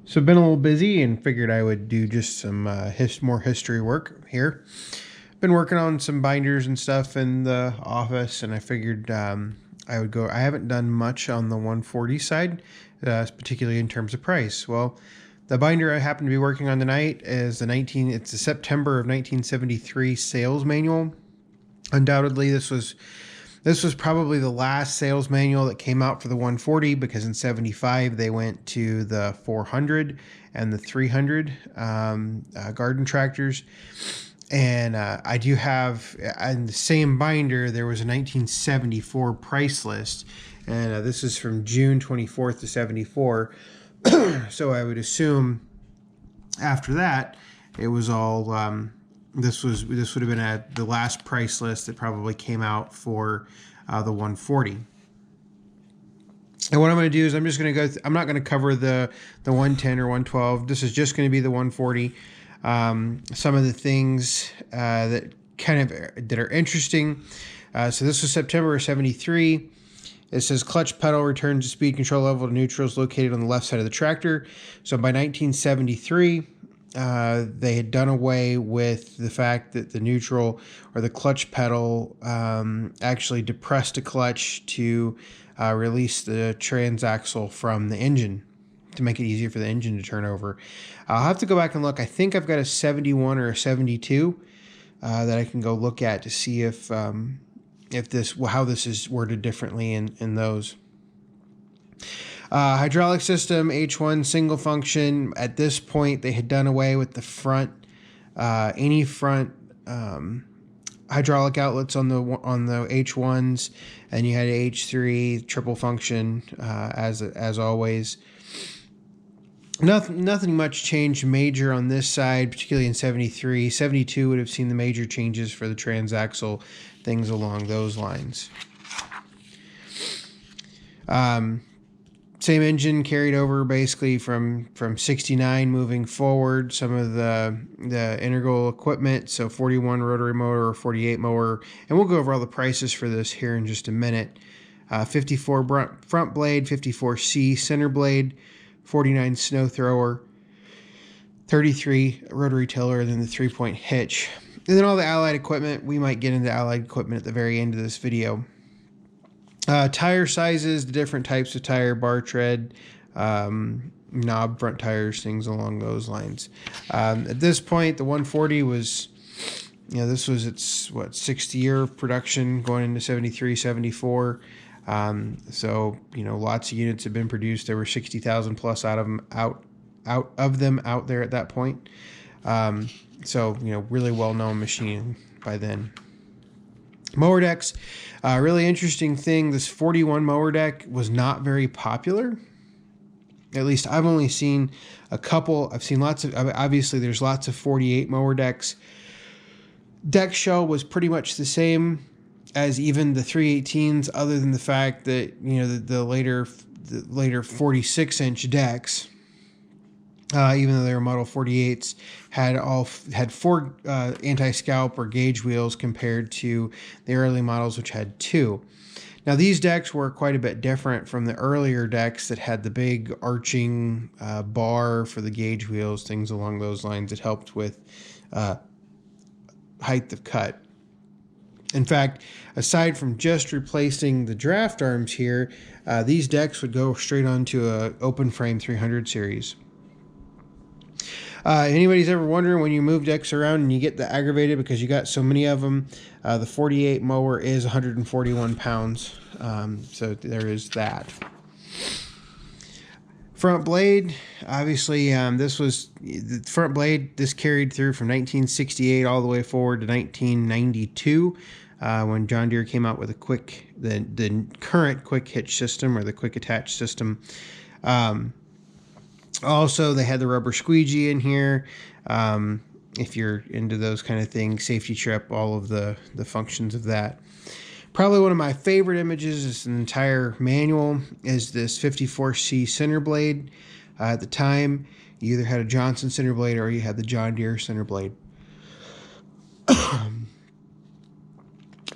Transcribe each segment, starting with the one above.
So I've been a little busy and figured I would do just some more history work here. Been working on some binders and stuff in the office, and I figured I would go. I haven't done much on the 140 side, particularly in terms of price. Well, the binder I happen to be working on tonight is It's the September of 1973 sales manual. Undoubtedly, this was probably the last sales manual that came out for the 140, because in 75 they went to the 400 and the 300 garden tractors. And I do have, in the same binder, there was a 1974 price list. And this is from June 24th to 74. So I would assume after that, it was all this would have been the last price list that probably came out for the 140. And what I'm going to do is I'm just going to go. I'm not going to cover the 110 or 112. This is just going to be the 140. Some of the things that are interesting. So this was September of 73. It says clutch pedal returns to speed control level to neutral is located on the left side of the tractor. So by 1973, they had done away with the fact that the neutral or the clutch pedal actually depressed a clutch to release the transaxle from the engine to make it easier for the engine to turn over. I'll have to go back and look. I think I've got a 71 or a 72 that I can go look at to see how this is worded differently in those. Hydraulic system, H1 single function. At this point, they had done away with the front, any front hydraulic outlets on the H1s, and you had H3 triple function as always. Nothing much changed major on this side, particularly in 73. 72 would have seen the major changes for the transaxle, things along those lines. Same engine carried over basically from 69 moving forward. Some of the integral equipment, so 41 rotary mower or 48 mower, and we'll go over all the prices for this here in just a minute. 54 front blade, 54C center blade, 49 snow thrower, 33 rotary tiller, and then the 3-point hitch. And then all the allied equipment. We might get into allied equipment at the very end of this video. Tire sizes, the different types of tire, bar tread, knob front tires, things along those lines. At this point, the 140 was, this was its, 6th year of production going into 73, 74. So, lots of units have been produced. There were 60,000 plus out of them out there at that point. So, really well-known machine by then. Mower decks, really interesting thing. This 41 mower deck was not very popular. At least I've only seen a couple. I've seen lots of, obviously there's lots of 48 mower decks. Deck shell was pretty much the same as even the 318s, other than the fact that, the later 46-inch decks, even though they were Model 48s, had 4 anti-scalp or gauge wheels compared to the early models, which had 2. Now, these decks were quite a bit different from the earlier decks that had the big arching bar for the gauge wheels, things along those lines that helped with height of cut. In fact, aside from just replacing the draft arms here, these decks would go straight onto a open frame 300 series. Anybody's ever wondering when you move decks around and you get aggravated because you got so many of them, the 48 mower is 141 pounds. So there is that. Front blade, obviously, this was the front blade. This carried through from 1968 all the way forward to 1992, when John Deere came out with the current quick hitch system, or the quick attach system. Also, they had the rubber squeegee in here. If you're into those kind of things, safety trip, all of the functions of that. Probably one of my favorite images is an entire manual is this 54C center blade. At the time, you either had a Johnson center blade or you had the John Deere center blade.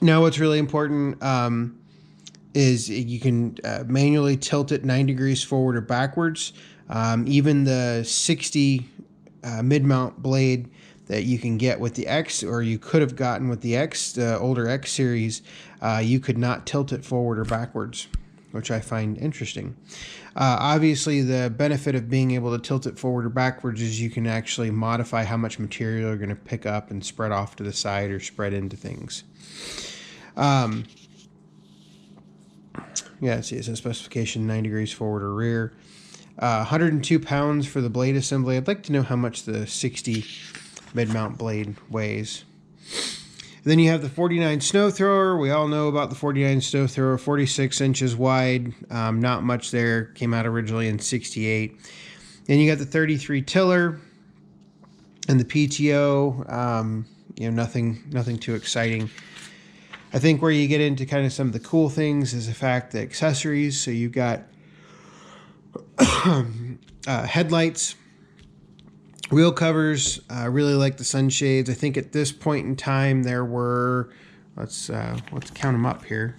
Now, what's really important is you can manually tilt it 9 degrees forward or backwards. Even the 60 mid-mount blade that you can get with the X, or you could have gotten with the X, the older X series, you could not tilt it forward or backwards, which I find interesting. Obviously, the benefit of being able to tilt it forward or backwards is you can actually modify how much material you're going to pick up and spread off to the side or spread into things. Yeah, see, it says specification 9 degrees forward or rear. 102 pounds for the blade assembly. I'd like to know how much the 60 mid-mount blade weighs. And then you have the 49 snow thrower. We all know about the 49 snow thrower, 46 inches wide. Not much there. Came out originally in 68. Then you got the 33 tiller and the PTO. Nothing too exciting. I think where you get into kind of some of the cool things is the fact that accessories. So you've got headlights, wheel covers. I really like the sunshades. I think at this point in time there were, let's count them up here.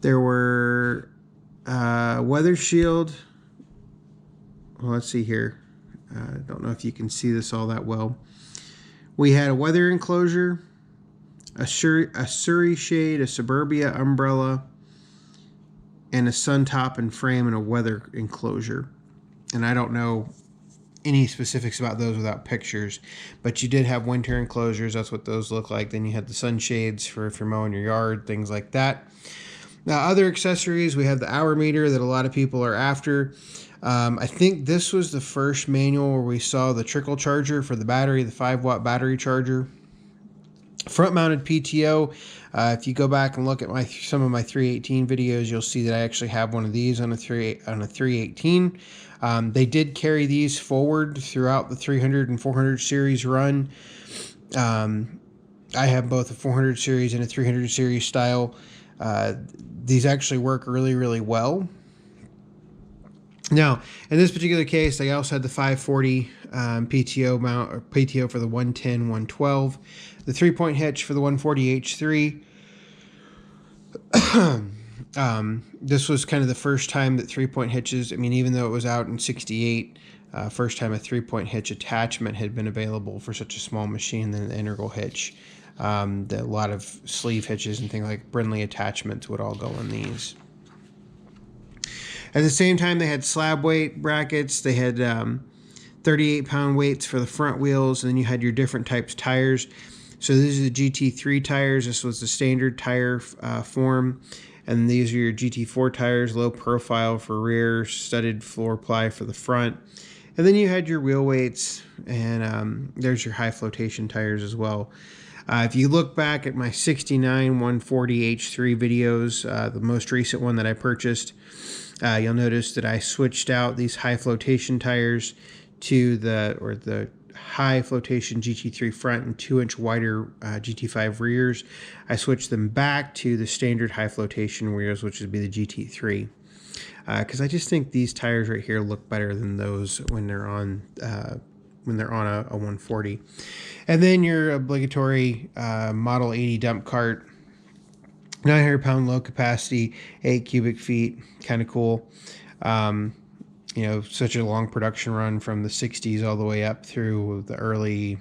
There were weather shield. Well, let's see here. I don't know if you can see this all that well. We had a weather enclosure, a Surrey shade, a Suburbia umbrella, and a sun top and frame and a weather enclosure. And I don't know any specifics about those without pictures, but you did have winter enclosures. That's what those look like. Then you had the sunshades for if you're mowing your yard, things like that. Now, other accessories, we have the hour meter that a lot of people are after. I think this was the first manual where we saw the trickle charger for the battery, the 5-watt battery charger. Front-mounted PTO. If you go back and look at some of my 318 videos, you'll see that I actually have one of these on a 318. They did carry these forward throughout the 300 and 400 series run. I have both a 400 series and a 300 series style. These actually work really, really well. Now, in this particular case, I also had the 540 PTO mount, or PTO for the 110, 112, the 3-point hitch for the 140 H3. This was kind of the first time that 3-point hitches, I mean, even though it was out in 68, first time a 3-point hitch attachment had been available for such a small machine than the integral hitch. A lot of sleeve hitches and things like Brindley attachments would all go on these. At the same time, they had slab weight brackets. They had 38-pound weights for the front wheels, and then you had your different types of tires. So these are the GT3 tires. This was the standard tire form. And these are your GT4 tires, low profile for rear, studded floor ply for the front. And then you had your wheel weights, and there's your high flotation tires as well. If you look back at my 69 140 H3 videos, the most recent one that I purchased, you'll notice that I switched out these high flotation tires to the high flotation GT3 front and 2-inch wider GT5 rears. I switched them back to the standard high flotation rears, which would be the GT3. Because I just think these tires right here look better than those when they're on a 140. And then your obligatory Model 80 dump cart, 900-pound low capacity, 8 cubic feet, kind of cool. Such a long production run from the 60s all the way up through the early,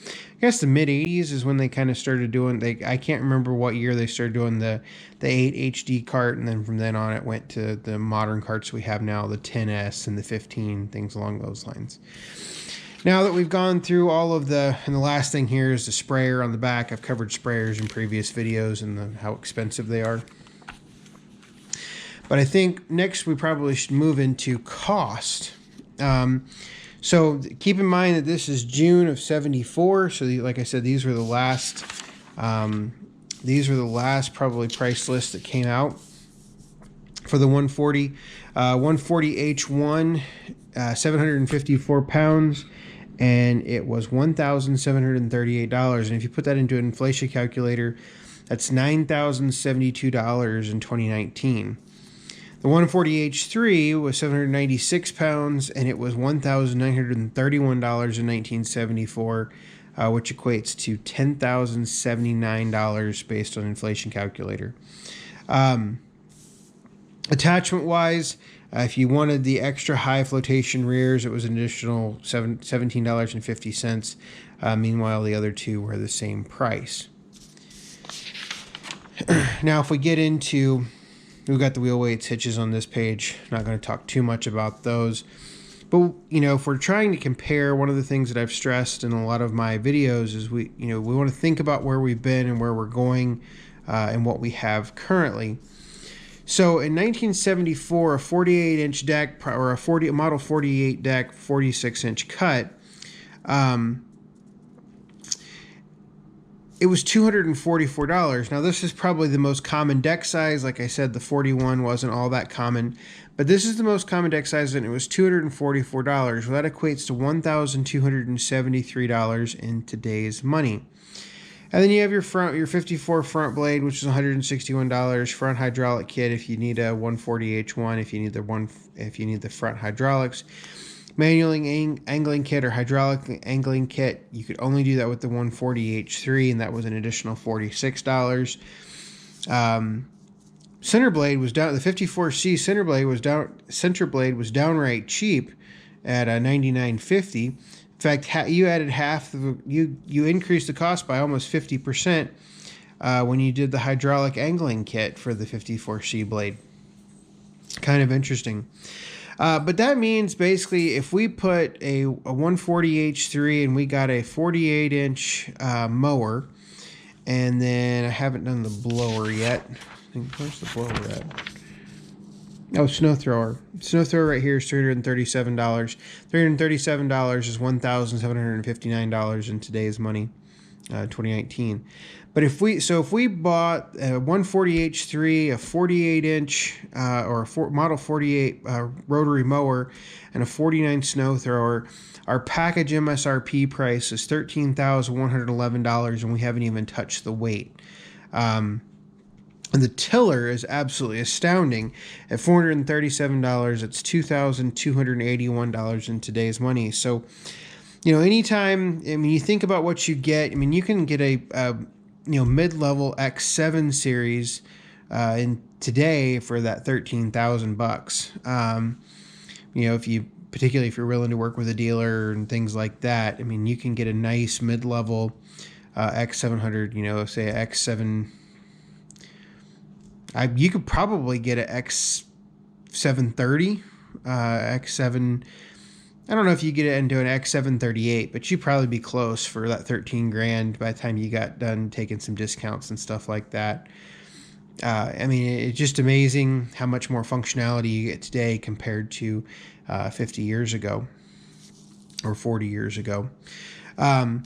I guess the mid 80s is when they kind of started doing, I can't remember what year they started doing the 8 HD cart, and then from then on it went to the modern carts we have now, the 10S and the 15, things along those lines. Now that we've gone through all of and the last thing here is the sprayer on the back. I've covered sprayers in previous videos and how expensive they are. But I think next we probably should move into cost. So keep in mind that this is June of 74. So like I said, these were the last probably price list that came out for the 140. 140 H1, 754 pounds. And it was $1,738. And if you put that into an inflation calculator, that's $9,072 in 2019. The 140 H3 was 796 pounds, and it was $1,931 in 1974, which equates to $10,079 based on inflation calculator. Attachment-wise, If you wanted the extra high flotation rears, it was an additional $17.50. Meanwhile, the other two were the same price. Now, if we get into, we've got the wheel weights, hitches on this page. Not going to talk too much about those. But, if we're trying to compare, one of the things that I've stressed in a lot of my videos is we want to think about where we've been and where we're going and what we have currently. So in 1974, a 48-inch deck, or a Model 48 deck, 46-inch cut, it was $244. Now, this is probably the most common deck size. Like I said, the 41 wasn't all that common, but this is the most common deck size, and it was $244. Well, that equates to $1,273 in today's money. And then you have your 54 front blade, which is $161. Front hydraulic kit if you need a 140H1, if you need the front hydraulics. Manual angling kit or hydraulic angling kit, you could only do that with the 140H3, and that was an additional $46. Center blade was down. The 54C center blade was downright cheap at $99.50. In fact, you added half. You increased the cost by almost 50% when you did the hydraulic angling kit for the 54C blade. Kind of interesting. But that means basically if we put a 140H3 and we got a 48-inch mower, and then I haven't done the blower yet. Where's the blower at? Oh, snow thrower. Snow thrower right here is $337. $337 is $1,759 in today's money, 2019. But if we bought a 140H3, a 48-inch or a Model 48 rotary mower, and a 49 snow thrower, our package MSRP price is $13,111, and we haven't even touched the weight. And the tiller is absolutely astounding. At $437, it's $2,281 in today's money. So, anytime, you think about what you get. You can get a mid-level X7 series in today for that $13,000. Particularly if you're willing to work with a dealer and things like that, you can get a nice mid-level X700. Say X7. You could probably get an X730, X7. I don't know if you get it into an X738, but you'd probably be close for that $13,000 by the time you got done taking some discounts and stuff like that. It's just amazing how much more functionality you get today compared to 50 years ago or 40 years ago. But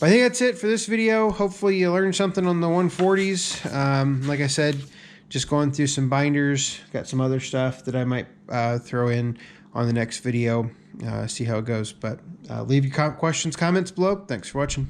I think that's it for this video. Hopefully you learned something on the 140s. Like I said, just going through some binders. Got some other stuff that I might throw in on the next video. See how it goes. But leave your questions, comments below. Thanks for watching.